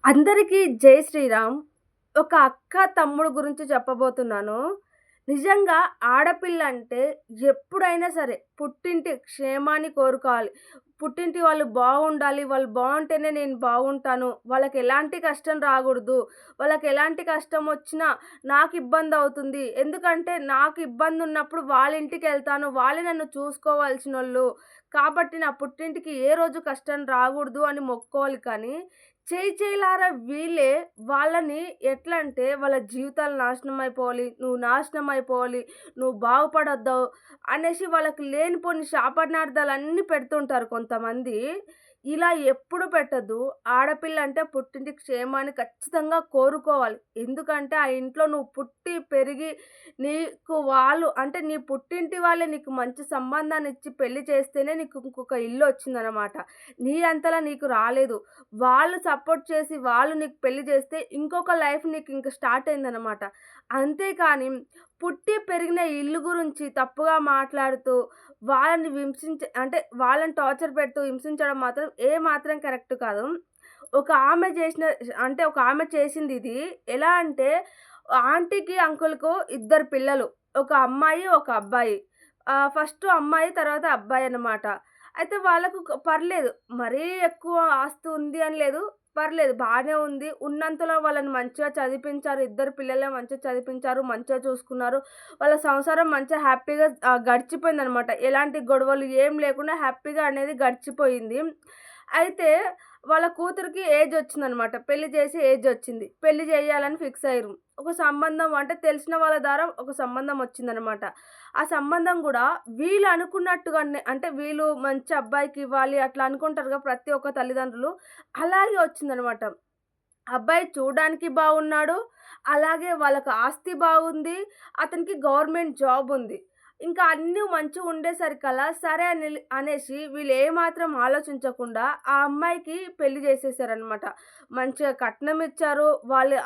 అందరికీ జై శ్రీరామ్. ఒక అక్క, తమ్ముడు గురించి చెప్పబోతున్నాను. నిజంగా ఆడపిల్లంటే ఎప్పుడైనా సరే పుట్టింటి క్షేమాన్ని కోరుకోవాలి. పుట్టింటి వాళ్ళు బాగుండాలి. వాళ్ళు బావుంటేనే నేను బాగుంటాను. వాళ్ళకెలాంటి కష్టం రాగూడదు. వాళ్ళకెలాంటి కష్టమొచ్చినా నాకు ఇబ్బందవుతుంది. ఎందుకంటే నాకు ఇబ్బందున్నప్పుడు వాళ్ళ ఇంటికెళ్తాను. వాళ్ళే నన్ను చూసుకోవాల్సినోళ్ళు. కాబట్టి నా పుట్టింటికి ఏ రోజు కష్టం రాగూడదు అని మొక్కుకోవాలి కానీ చేయిలారా వీళ్ళే వాళ్ళని ఎట్లంటే వాళ్ళ జీవితాలు నాశనం అయిపోవాలి, నువ్వు నాశనం అయిపోవాలి, నువ్వు బాగుపడొద్దు అనేసి వాళ్ళకి లేనిపోని శాపనార్థాలన్నీ పెడుతుంటారు కొంతమంది. ఇలా ఎప్పుడు పెట్టొద్దు. ఆడపిల్ల అంటే పుట్టింటి క్షేమాన్ని ఖచ్చితంగా కోరుకోవాలి. ఎందుకంటే ఆ ఇంట్లో నువ్వు పుట్టి, పెరిగి నీకు వాళ్ళు అంటే నీ పుట్టింటి వాళ్ళే నీకు మంచి సంబంధాన్నిచ్చి పెళ్లి చేస్తేనే నీకు ఇంకొక ఇల్లొచ్చిందనమాట. నీ అంతలా నీకు రాలేదు. వాళ్ళు సపోర్ట్ చేసి వాళ్ళు నీకు పెళ్లి చేస్తే ఇంకొక లైఫ్ నీకు ఇంక స్టార్ట్ అయిందనమాట. అంతేకాని పుట్టి పెరిగిన ఇల్లు గురించి తప్పుగా మాట్లాడుతూ వాళ్ళని అంటే వాళ్ళని టార్చర్ పెడుతూ హింసించడం మాత్రం ఏమాత్రం కరెక్ట్ కాదు. ఒక ఆమె చేసిన అంటే ఒక ఆమె చేసిందిది. ఎలా అంటే ఆంటీకి, అంకుల్‌కు ఇద్దరు పిల్లలు. ఒక అమ్మాయి, ఒక అబ్బాయి. ఫస్ట్ అమ్మాయి, తర్వాత అబ్బాయనమాట. అయితే వాళ్ళకు పర్లేదు. మరీ ఎక్కువ ఆస్తి ఉంది అని లేదు. పర్లేదు బానే ఉంది. ఉన్నంతలో వాళ్ళని మంచిగా చదివిపించారు. ఇద్దరు పిల్లల్ని మంచిగా చదివిపించారు. మంచిగా చూసుకున్నారు. వాళ్ళ సంసారం మంచిగా హ్యాపీగా గడిచిపోయిందనమాట. ఎలాంటి గొడవలు ఏం లేకుండా హ్యాపీగా అనేది గడిచిపోయింది. అయితే వాళ్ళ కూతురికి ఏజొచ్చిందనమాట. పెళ్లి చేసే ఏజొచ్చింది. పెళ్లి చేయాలని ఫిక్స్ అయ్యిర్రు. ఒక సంబంధం అంటే తెలిసిన వాళ్ళ ద్వారా ఒక సంబంధం వచ్చిందనమాట. ఆ సంబంధం గూడా వీళ్ళు అనుకున్నట్టుగానే అంటే వీళ్ళు మంచి అబ్బాయికివ్వాలి అట్లా అనుకుంటారుగా ప్రతి ఒక్క తల్లిదండ్రులు. అలాగే వచ్చిందనమాట. అబ్బాయి చూడ్డానికి బాగున్నాడు. అలాగే వాళ్ళకి ఆస్తి బాగుంది. అతనికి గవర్నమెంట్ జాబ్ ఉంది. ఇంకా అన్నీ మంచిగుండేసరికల్లా సరే అనేసి వీళ్ళు ఏమాత్రం ఆలోచించకుండా ఆ అమ్మాయికి పెళ్లి చేసేసారనమాట. మంచిగా కట్నం ఇచ్చారు.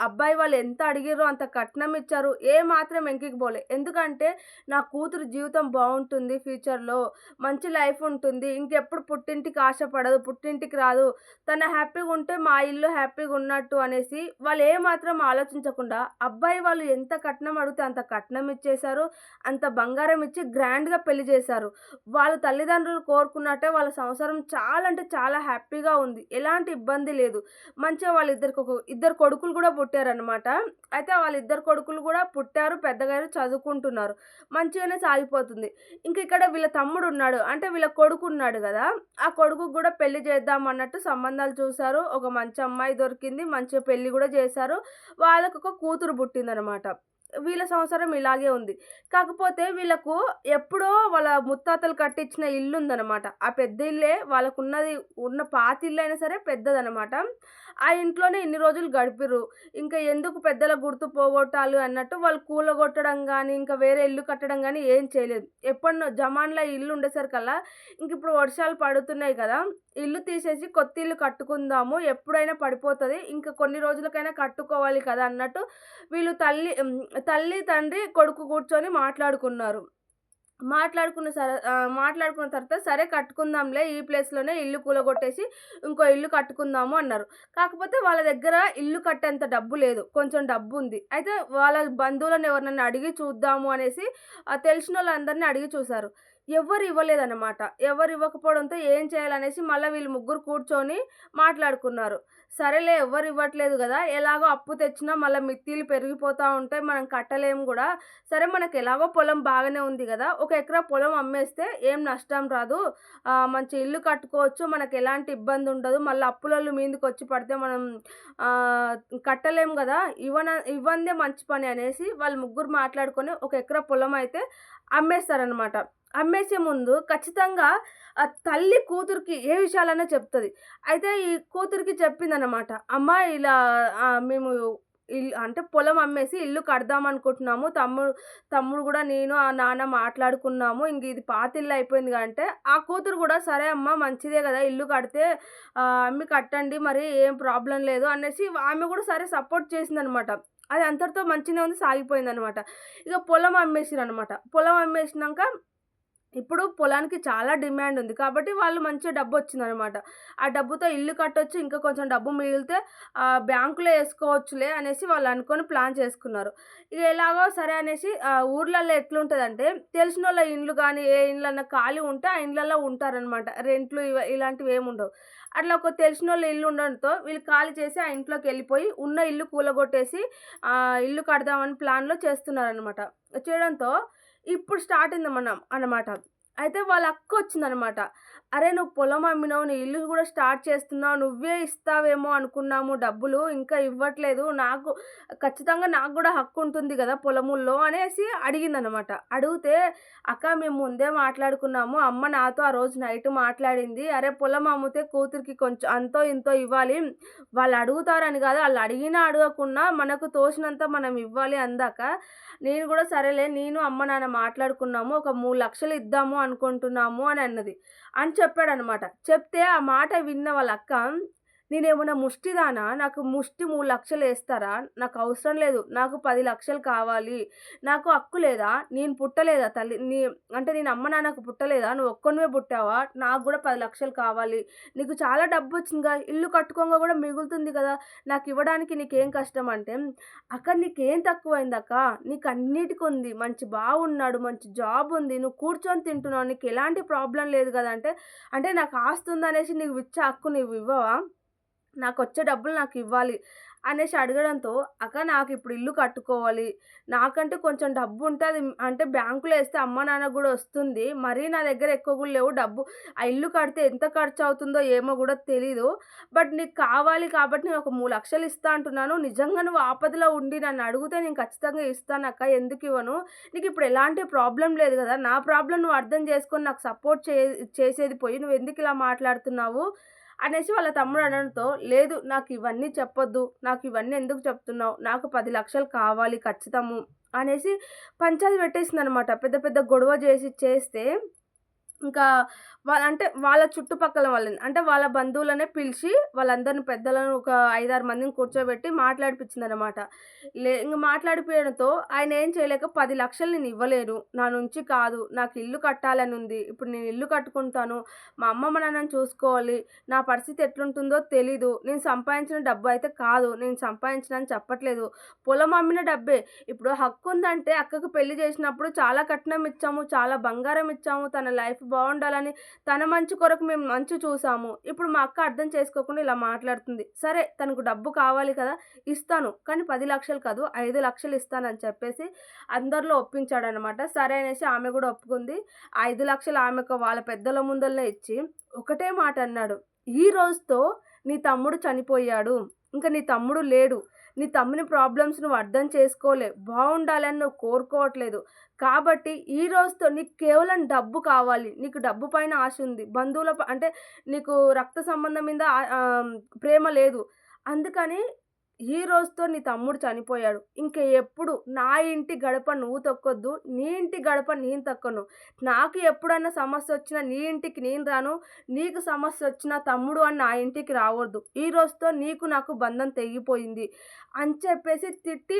అబ్బాయి వాళ్ళు ఎంత అడిగిర్రో అంత కట్నం ఇచ్చారు. ఏమాత్రం వెనక్కి పోలే. ఎందుకంటే నా కూతురు జీవితం బావుంటుంది ఫ్యూచర్‌లో. మంచి లైఫ్ ఉంటుంది. ఇంకెప్పుడు పుట్టింటికి ఆశపడదు. పుట్టింటికి రాదు. తను హ్యాపీగుంటే మా ఇల్లు హ్యాపీగున్నట్టు అనేసి వాళ్ళు ఏమాత్రం ఆలోచించకుండా అబ్బాయి వాళ్ళు ఎంత కట్నం అడిగితే అంత కట్నం ఇచ్చేశారు. అంత బంగారం ఇచ్చి గ్రాండ్‌గా పెళ్లి చేశారు. వాళ్ళ తల్లిదండ్రులు కోరుకున్నట్టే వాళ్ళ సంసారం చాలా అంటే చాలా హ్యాపీగా ఉంది. ఎలాంటి ఇబ్బంది లేదు. మంచిగా ఇద్దరు కొడుకులు గూడా పుట్టారనమాట. అయితే వాళ్ళిద్దరు కొడుకులు గూడా పుట్టారు, పెద్దగయ్యారు, చదువుకుంటున్నారు. మంచిగానే సాగిపోతుంది. ఇంక ఇక్కడ వీళ్ళ తమ్ముడున్నాడు. అంటే వీళ్ళ కొడుకున్నాడు గదా! ఆ కొడుకుకి గూడా పెళ్లి చేద్దాం అన్నట్టు సంబంధాలు చూసారు. ఒక మంచి అమ్మాయి దొరికింది. మంచిగా పెళ్లి గూడా చేశారు. వాళ్ళకొక కూతురు పుట్టిందనమాట. వీళ్ళ సంసారం ఇలాగే ఉంది. కాకపోతే వీళ్ళకు ఎప్పుడో వాళ్ళ ముత్తాతలు కట్టించిన ఇల్లుందనమాట. ఆ పెద్ద ఇల్లే ఉన్న పాతిల్లయినా సరే పెద్దదనమాట. ఆ ఇంట్లోనే ఇన్ని రోజులు గడిపిర్రు. ఇంకా ఎందుకు పెద్దల గుర్తు పోగొట్టాలి అన్నట్టు వాళ్ళు కూలగొట్టడం గానీ, ఇంకా వేరే ఇల్లు కట్టడం గానీ ఏం చేయలేదు. ఎప్పటినో జమాన్‌లో ఈ ఇల్లు ఉండేసరికల్లా ఇంకిప్పుడు వర్షాలు పడుతున్నాయి గదా! ఇల్లు తీసేసి కొత్త ఇల్లు కట్టుకుందాము. ఎప్పుడైనా పడిపోతది. ఇంకా కొన్ని రోజులకైనా కట్టుకోవాలి కదా! అన్నట్టు వీళ్ళు తల్లి, తండ్రి, కొడుకు కూర్చొని మాట్లాడుకున్నారు. మాట్లాడుకున్న తర్వాత సరే కట్టుకుందాంలే ఈ ప్లేస్‌లోనే ఇల్లు కూలగొట్టేసి ఇంకో ఇల్లు కట్టుకుందాము అన్నారు. కాకపోతే వాళ్ళ దగ్గర ఇల్లు కట్టేంత డబ్బు లేదు. కొంచెం డబ్బుంది. అయితే వాళ్ళ బంధువులను ఎవరినన్నా అడిగి చూద్దాము అనేసి తెలిసినోళ్ళందరిని అడిగి చూసారు. ఎవ్వరు ఇవ్వలేదన్నమాట. ఎవరు ఇవ్వకపోవడంతో ఏం చేయాలనేసి మళ్ళా వీళ్ళు ముగ్గురు కూర్చొని మాట్లాడుకున్నారు. సరేలే ఎవ్వరు ఇవ్వట్లేదు గదా! ఎలాగో అప్పు తెచ్చినా మళ్ళా మిత్తీలు పెరిగిపోతా ఉంటాయి. మనం కట్టలేము గూడా. సరే మనకెలాగో పొలం బాగానే ఉంది గదా! ఒక ఎకరా పొలం అమ్మేస్తే ఏం నష్టం రాదు. మంచి ఇల్లు కట్టుకోవచ్చు. మనకెలాంటి ఇబ్బందుండదు. మళ్ళా అప్పులోళ్ళు మీదకొచ్చి పడితే మనం ఆహ్, కట్టలేము గదా! ఇవ్వందే మంచి పని అనేసి వాళ్ళు ముగ్గురు మాట్లాడుకొని ఒక ఎకరా పొలమయితే అమ్మేస్తారనమాట. అమ్మేసే ముందు ఖచ్చితంగా తల్లి కూతురికి ఏ విషయాలైనా చెప్తది. అయితే ఈ కూతురికి చెప్పిందనమాట. అమ్మ ఇలా మేము అంటే పొలం అమ్మేసి ఇల్లు కడదామనుకుంటున్నాము. తమ్ముడు గూడా నేను, నాన్న మాట్లాడుకున్నాము. ఇంక ఇది పాతిల్లు అయిపోయిందిగా అంటే, ఆ కూతురు గూడా సరే అమ్మ మంచిదే గదా! ఇల్లు కడితే అమ్మి కట్టండి మరి ఏం ప్రాబ్లమ్ లేదు అనేసి ఆమె గూడా సరే సపోర్ట్ చేసిందనమాట. అది అంతటితో మంచిగనే ఉంది సాగిపోయిందనమాట. ఇగ పొలం అమ్మేసిరనమాట. పొలం అమ్మేసినంక ఇప్పుడు పొలానికి చాలా డిమాండ్ ఉంది. కాబట్టి వాళ్ళు మంచిగా డబ్బొచ్చిందనమాట. ఆ డబ్బుతో ఇల్లు కట్టొచ్చు. ఇంకా కొంచెం డబ్బు మిగిలితే బ్యాంకులో యేసుకోవచ్చులే అనేసి వాళ్ళనుకోని ప్లాన్ చేసుకున్నారు. ఇగ ఎలాగో సరే అనేసి ఊర్లల్లో ఎట్లుంటదంటే తెలిసినోళ్ళ ఇండ్లు గానీ, ఏ ఇండ్లన్నా ఖాళీ ఉంటే ఆ ఇండ్లల్లో ఉంటారనమాట. రెంట్లు ఇలాంటివేముండవు. అట్లా ఒక తెలిసినోళ్ళ ఇల్లు ఉండడంతో వీళ్ళు ఖాళీ చేసి ఆ ఇంట్లోకెళ్ళిపోయి ఉన్న ఇల్లు కూలగొట్టేసి ఇల్లు కడదామని ప్లాన్‌లో చేస్తున్నారనమాట. చేయడంతో ఇప్పుడు స్టార్ట్ అయింది అన్నమాట. అయితే వాళ్ళ అక్కొచ్చిందనమాట. "అరే! నువ్వు పొలం అమ్మినావు, నీ ఇల్లు గూడా స్టార్ట్ చేస్తున్నావు. నువ్వే ఇస్తావేమో అనుకున్నాము డబ్బులు. ఇంకా ఇవ్వట్లేదు. ఖచ్చితంగా నాకు గూడా హక్కుంటుంది గదా పొలముల్లో" అనేసి అడిగిందనమాట. అడిగితే, "అక్క మేము ముందే మాట్లాడుకున్నాము. అమ్మ నాతో ఆ రోజు నైట్ మాట్లాడింది. అరే! పొలం అమ్మితే కూతురికి కొంచెం అంతో ఇంతో ఇవ్వాలి. వాళ్ళు అడుగుతారని గాదు. ఆళ్ళు అడిగినా అడగకున్నా మనకు తోచినంత మనం ఇవ్వాలి అందాక నేను గూడా సరేలే నేను అమ్మ నాన్న మాట్లాడుకున్నాము. ఒక 3,00,000 ఇద్దాము అనుకుంటున్నాము" అని అన్నది. అని చెప్పాడనమాట. చెప్తే ఆ మాట విన్న వాళ్ళ అక్క, "నేనేమన్నా ముష్టిదానా? నాకు ముష్టి 3,00,000 ఏస్తారా? నాకవసరం లేదు. నాకు 10,00,000 కావాలి. నాకు హక్కు లేదా? నేను పుట్టలేదా తల్లి అంటే నేను అమ్మ నాన్నకు పుట్టలేదా? నువ్వు ఒక్కనివే పుట్టావా? నాకు గూడా 10,00,000 కావాలి. నీకు చాలా డబ్బొచ్చిందిగా, ఇల్లు కట్టుకోంగా గూడా మిగులుతుంది గదా! నాకివ్వడానికి నీకేం కష్టం" అంటే, "అక్క నీకేం తక్కువైందక్క? నీకన్నిటికుంది. మంచి బావున్నాడు, మంచి జాబుంది. నువ్వు కూర్చొని తింటున్నావు. నీకెలాంటి ప్రాబ్లమ్ లేదు గదా!" అంటే నాకు ఆస్తుందనేసి నీకు ఇచ్చే హక్కు నువ్వివ్వవా? నాకొచ్చే డబ్బులు నాకివ్వాలి అనేసి అడగడంతో, "అక్క నాకిప్పుడు ఇల్లు కట్టుకోవాలి. నాకంటే కొంచెం డబ్బుంటే అది అంటే బ్యాంకులో ఏస్తే అమ్మ నాన్నకి గూడా ఒస్తుంది. మరీ నా దగ్గర ఎక్కువ గూడా లేవు డబ్బు. ఆ ఇల్లు కడితే ఎంత ఖర్చవుతుందో ఏమో గూడా తెలీదు. బట్ నీకు కావాలి కాబట్టి నేను ఒక 3,00,000 ఇస్తా అంటున్నాను. నిజంగా నువ్వు ఆపదలో ఉండి నన్ను అడిగితే నేను ఖచ్చితంగా ఇస్తానక్క. ఎందుకివ్వను? నీకిప్పుడు ఎలాంటి ప్రాబ్లమ్ లేదు గదా! నా ప్రాబ్లమ్ నువ్వు అర్థం చేసుకొని నాకు సపోర్ట్ చేసేది పోయి నువ్వెందుకిలా మాట్లాడుతున్నావు?" అనేసి వాళ్ళ తమ్ముడు అనడంతో, "లేదు నాకివన్నీ చెప్పొద్దు. నాకివన్నీ ఎందుకు చెప్తున్నావు? నాకు 10,00,000 కావాలి ఖచ్చితము" అనేసి పంచాయతీ పెట్టేసిందనమాట. పెద్ద పెద్ద గొడవ చేస్తే ఇంకా అంటే వాళ్ళ చుట్టుపక్కల వాళ్ళని అంటే వాళ్ళ బంధువులనే పిలిచి వాళ్ళందరిని పెద్దలను ఒక 5, 6 మందిని కూర్చోబెట్టి మాట్లాడిపిచ్చిందనమాట. ఇంగ మాట్లాడిపియడంతో ఆయన ఏం చేయలేక 10,00,000 నేను ఇవ్వలేను. నా నుంచి కాదు. నాకు ఇల్లు కట్టాలనుంది. ఇప్పుడు నేను ఇల్లు కట్టుకుంటాను. మా అమ్మ, మా నాన్నని చూసుకోవాలి. నా పరిస్థితి ఎట్లుంటుందో తెలీదు. నేను సంపాదించిన డబ్బు అయితే కాదు. నేను సంపాదించినని చెప్పట్లేదు. పొలం అమ్మిన డబ్బే. ఇప్పుడు హక్కుందంటే అక్కకు పెళ్లి చేసినప్పుడు చాలా కట్నం ఇచ్చాము. చాలా బంగారం ఇచ్చాము. తన లైఫ్ బావుండాలని తన మంచి కొరకు మేము మంచి చూసాము. ఇప్పుడు మా అక్క అర్థం చేసుకోకుండా ఇలా మాట్లాడుతుంది. సరే తనకు డబ్బు కావాలి కదా! ఇస్తాను. కానీ 10,00,000 కాదు 5,00,000 ఇస్తానని చెప్పేసి అందరిలో ఒప్పించాడనమాట. సరే అనేసి ఆమె గూడా ఒప్పుకుంది. 5,00,000 ఆమెకు వాళ్ళ పెద్దల ముందలనే ఇచ్చి ఒకటే మాట అన్నాడు. "ఈ రోజుతో నీ తమ్ముడు చనిపోయాడు. ఇంక నీ తమ్ముడు లేడు. నీ తమ్ముని ప్రాబ్లమ్స్ నువ్వు అర్థం చేసుకోలే. బావుండాలని నువ్వు కోరుకోవట్లేదు. కాబట్టి ఈ రోజుతో నీకు కేవలం డబ్బు కావాలి. నీకు డబ్బు పైన ఆశ ఉంది. అంటే నీకు రక్త సంబంధం మీద ప్రేమ లేదు. అందుకని ఈ రోజుతో నీ తమ్ముడు చనిపోయాడు. ఇంక ఎప్పుడు నా ఇంటి గడప నువ్వు తొక్కొద్దు. నీ ఇంటి గడప నేను తొక్కను. నాకు ఎప్పుడన్నా సమస్యొచ్చినా నీ ఇంటికి నేను రాను. నీకు సమస్యొచ్చినా తమ్ముడు అని నా ఇంటికి రావద్దు. ఈ రోజుతో నీకు నాకు బంధం తెగిపోయింది" అని చెప్పేసి తిట్టి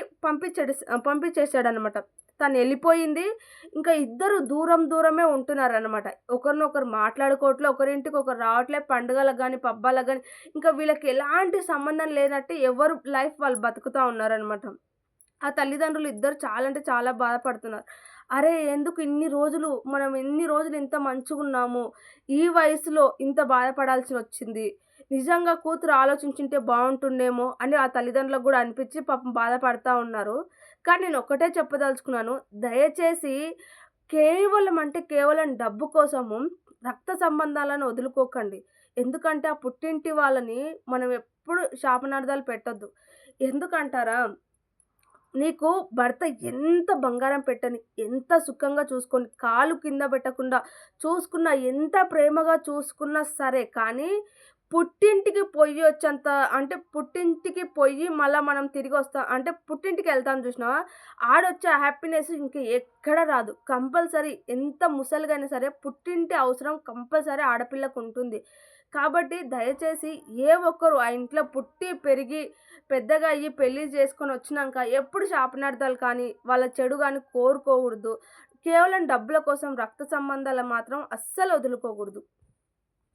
పంపించేసాడనమాట. తనెళ్ళిపోయింది. ఇంకా ఇద్దరు దూరం దూరమే ఉంటున్నారనమాట. ఒకరినొకరు మాట్లాడుకోవట్లే, ఒకరింటికి ఒకరు రావట్లే, పండుగలకు గాని, పబ్బాలకు గాని ఇంకా వీళ్ళకి ఎలాంటి సంబంధం లేనట్టు ఎవరు లైఫ్ వాళ్ళు బతుకుతా ఉన్నారనమాట. ఆ తల్లిదండ్రులు ఇద్దరు చాలా అంటే చాలా బాధపడుతున్నారు. అరే! ఎందుకు మనం ఇన్ని రోజులు ఇంత మంచిగున్నాము. ఈ వయసులో ఇంత బాధపడాల్సినొచ్చింది. నిజంగా కూతురు ఆలోచించుంటే బావుంటుండేమో అని ఆ తల్లిదండ్రులకు గూడా అనిపిచ్చి పాపం బాధపడతా ఉన్నారు. కానీ నేనొక్కటే చెప్పదలుచుకున్నాను. దయచేసి కేవలం అంటే కేవలం డబ్బు కోసము రక్త సంబంధాలను వదులుకోకండి. ఎందుకంటే ఆ పుట్టింటి వాళ్ళని మనం ఎప్పుడు శాపనార్థాలు పెట్టొద్దు. ఎందుకంటారా? నీకు భర్త ఎంత బంగారం పెట్టని, ఎంత సుఖంగా చూసుకొని, కాలు కింద పెట్టకుండా చూసుకున్నా, ఎంత ప్రేమగా చూసుకున్నా సరే, కానీ పుట్టింటికి పొయ్యొచ్చేంత అంటే పుట్టింటికి పొయ్యి మళ్ళా మనం తిరిగొస్తాం అంటే పుట్టింటికెళ్తాం చూసినావా? ఆడొచ్చే హ్యాపీనెస్ ఇంక ఎక్కడ రాదు. కంపల్సరీ ఎంత ముసలిగైనా సరే పుట్టింటి అవసరం కంపల్సరీ ఆడపిల్లకుంటుంది. కాబట్టి దయచేసి ఏ ఒక్కరు ఆ ఇంట్లో పుట్టి, పెరిగి, పెద్దగా అయ్యి పెళ్లి చేసుకొనొచ్చినంక ఎప్పుడు శాపనార్థాలు కానీ, వాళ్ళ చెడు గాని కోరుకోకూడదు. కేవలం డబ్బుల కోసం రక్త సంబంధాలు మాత్రం అస్సలు వదులుకోకూడదు.